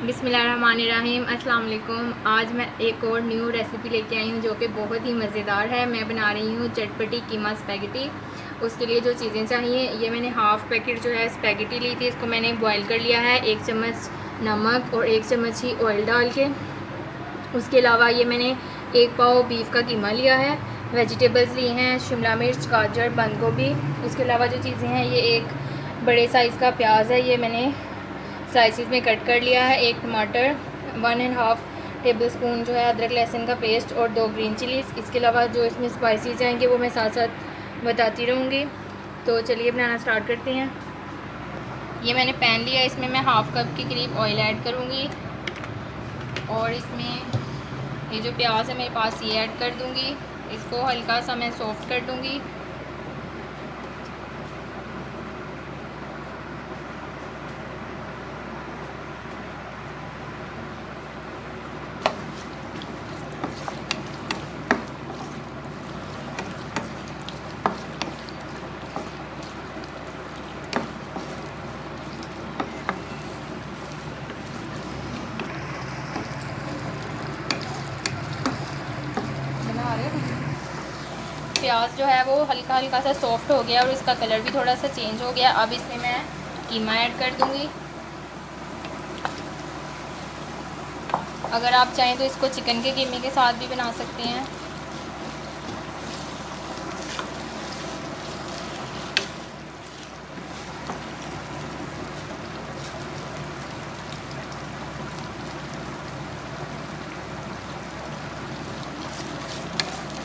बिस्मिल्लाहिर्रहमानिर्रहीम। अस्सलाम वालेकुम। आज मैं एक और न्यू रेसिपी लेके आई हूँ जो कि बहुत ही मज़ेदार है। मैं बना रही हूँ चटपटी कीमा स्पैगेटी। उसके लिए जो चीज़ें चाहिए, ये मैंने हाफ़ पैकेट जो है स्पैगेटी ली थी, इसको मैंने बॉईल कर लिया है 1 चम्मच नमक और 1 चम्मच ही ऑयल डाल के। उसके अलावा ये मैंने 1 पाव बीफ का कीमा लिया है। वेजिटेबल्स लिए हैं शिमला मिर्च, गाजर, बंद गोभी। उसके अलावा जो चीज़ें हैं, ये एक बड़े साइज़ का प्याज है, ये मैंने स्लाइसिस में कट कर लिया है। 1 टमाटर, 1½ टेबल स्पून जो है अदरक लहसुन का पेस्ट और 2 ग्रीन चिलीज़। इसके अलावा जो इसमें स्पाइसेस जाएंगे वो मैं साथ साथ बताती रहूँगी। तो चलिए बनाना स्टार्ट करते हैं। ये मैंने पैन लिया, इसमें मैं हाफ़ कप के करीब ऑयल ऐड करूँगी और इसमें ये जो प्याज है मेरे पास ये ऐड कर दूँगी। इसको हल्का सा मैं सॉफ्ट कर दूँगी। प्याज जो है वो हल्का हल्का सा सॉफ्ट हो गया और इसका कलर भी थोड़ा सा चेंज हो गया। अब इसमें मैं कीमा ऐड कर दूँगी। अगर आप चाहें तो इसको चिकन के कीमे के साथ भी बना सकते हैं।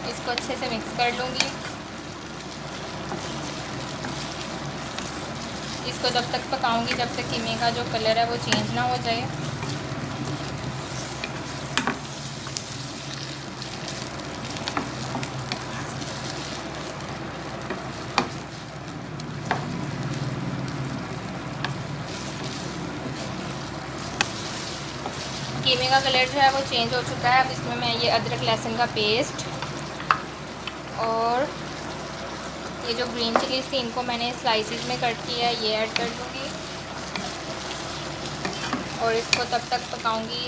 इसको अच्छे से मिक्स कर लूँगी। इसको जब तक पकाऊंगी जब तक कीमे का जो कलर है वो चेंज ना हो जाए। कीमे का कलर जो है वो चेंज हो चुका है। अब इसमें मैं ये अदरक लहसुन का पेस्ट और ये जो ग्रीन चिलीज़ थी इनको मैंने स्लाइसिस में कट किया है, ये ऐड कर दूँगी और इसको तब तक पकाऊंगी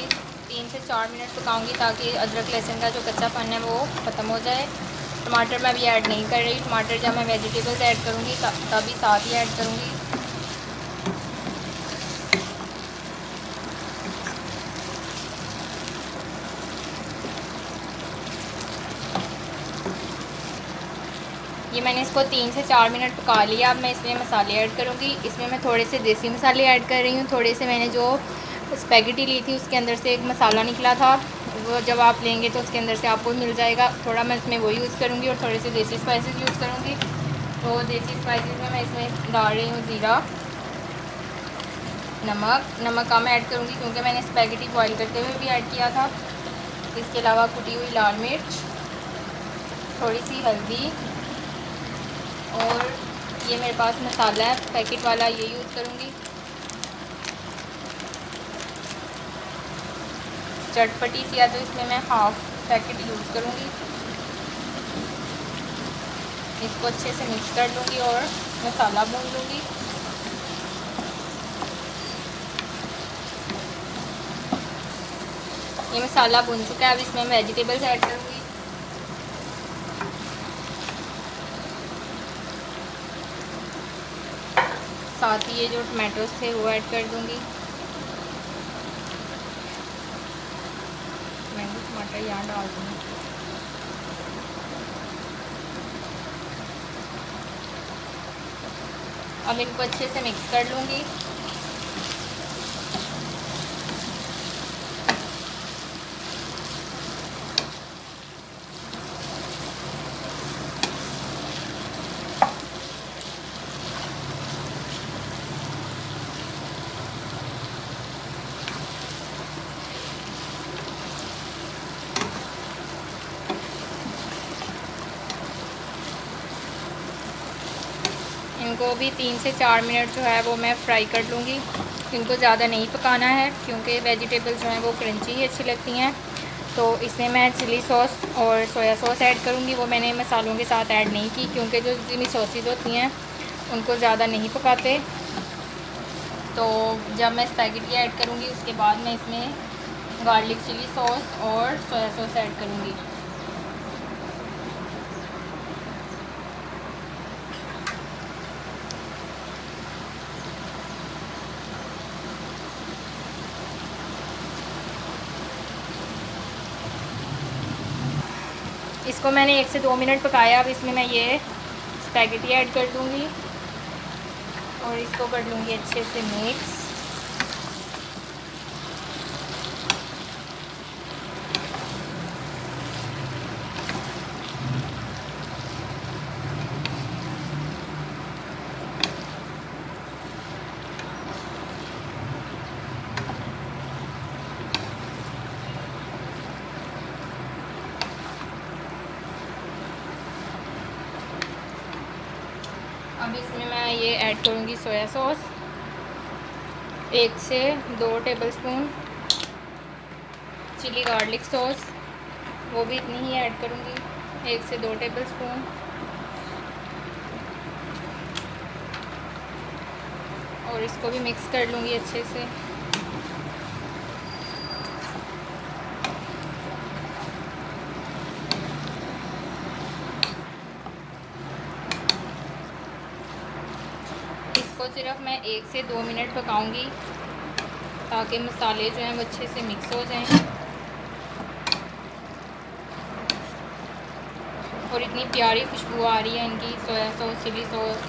3 से 4 मिनट पकाऊंगी ताकि अदरक लहसुन का जो कच्चापन है वो ख़त्म हो जाए। टमाटर मैं अभी ऐड नहीं कर रही। टमाटर जब मैं वेजिटेबल्स ऐड करूँगी तभी साथ ही ऐड करूँगी। ये मैंने इसको 3 से 4 मिनट पका लिया। अब मैं इसमें मसाले ऐड करूँगी। इसमें मैं थोड़े से देसी मसाले ऐड कर रही हूँ। थोड़े से मैंने जो स्पैगेटी ली थी उसके अंदर से एक मसाला निकला था, वो जब आप लेंगे तो उसके अंदर से आपको मिल जाएगा। थोड़ा मैं इसमें वो यूज़ करूँगी और थोड़े से देसी स्पाइसेस यूज़ करूँगी। तो देसी स्पाइसेस में मैं इसमें डाल रही हूँ ज़ीरा, नमक कम ऐड करूँगी क्योंकि मैंने स्पैगेटी बॉईल करते हुए भी ऐड किया था। इसके अलावा कुटी हुई लाल मिर्च, थोड़ी सी हल्दी और ये मेरे पास मसाला है पैकेट वाला, ये यूज़ करूँगी। चटपटी सी है तो इसमें मैं हाफ़ पैकेट यूज़ करूँगी। इसको अच्छे से मिक्स कर लूँगी और मसाला भून लूँगी। ये मसाला भून चुका है। अब इसमें मैं वेजिटेबल्स ऐड करूँगी। साथ ही ये जो टमाटोज थे वो ऐड कर दूँगी। मैंगो टमाटर यहाँ डाल दूँगी। अब इनको अच्छे से मिक्स कर लूँगी। इनको भी 3 से 4 मिनट जो है वो मैं फ्राई कर लूँगी। इनको ज़्यादा नहीं पकाना है क्योंकि वेजिटेबल्स जो हैं वो क्रंची ही अच्छी लगती हैं। तो इसमें मैं चिली सॉस और सोया सॉस ऐड करूँगी। वो मैंने मसालों के साथ ऐड नहीं की क्योंकि जो चिली सॉसेज होती हैं उनको ज़्यादा नहीं पकाते। तो जब मैं स्पैगेटी ऐड करूँगी उसके बाद मैं इसमें गार्लिक चिली सॉस और सोया सॉस ऐड करूँगी। इसको मैंने 1 से 2 मिनट पकाया। अब इसमें मैं ये स्पैगेटी ऐड कर दूँगी और इसको कर लूँगी अच्छे से मिक्स। अब इसमें मैं ये ऐड करूँगी सोया सॉस 1 से 2 टेबलस्पून, चिली गार्लिक सॉस वो भी इतनी ही ऐड करूँगी 1 से 2 टेबलस्पून, और इसको भी मिक्स कर लूँगी अच्छे से। इसको सिर्फ मैं 1 से 2 मिनट पकाऊंगी ताकि मसाले जो हैं वो अच्छे से मिक्स हो जाएं। और इतनी प्यारी खुशबू आ रही है इनकी सोया सॉस, चिली सॉस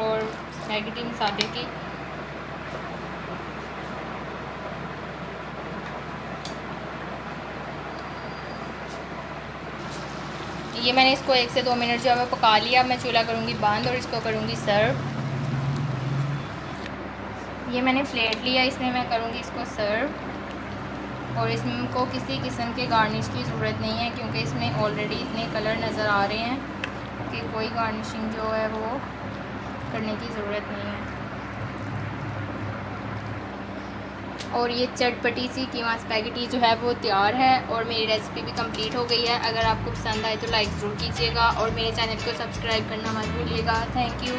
और स्पैगेटी मसाले की। ये मैंने इसको 1 से 2 मिनट जो है पका लिया। मैं चूल्हा करूँगी बंद और इसको करूँगी सर्व। ये मैंने प्लेट लिया, इसमें मैं करूँगी इसको सर्व। और इसमें को किसी किस्म के गार्निश की ज़रूरत नहीं है क्योंकि इसमें ऑलरेडी इतने कलर नज़र आ रहे हैं कि कोई गार्निशिंग जो है वो करने की ज़रूरत नहीं है। और ये चटपटी सी कीमा स्पैगेटी जो है वो तैयार है और मेरी रेसिपी भी कंप्लीट हो गई है। अगर आपको पसंद आए तो लाइक ज़रूर कीजिएगा और मेरे चैनल को सब्सक्राइब करना मत भूलिएगा। Thank you.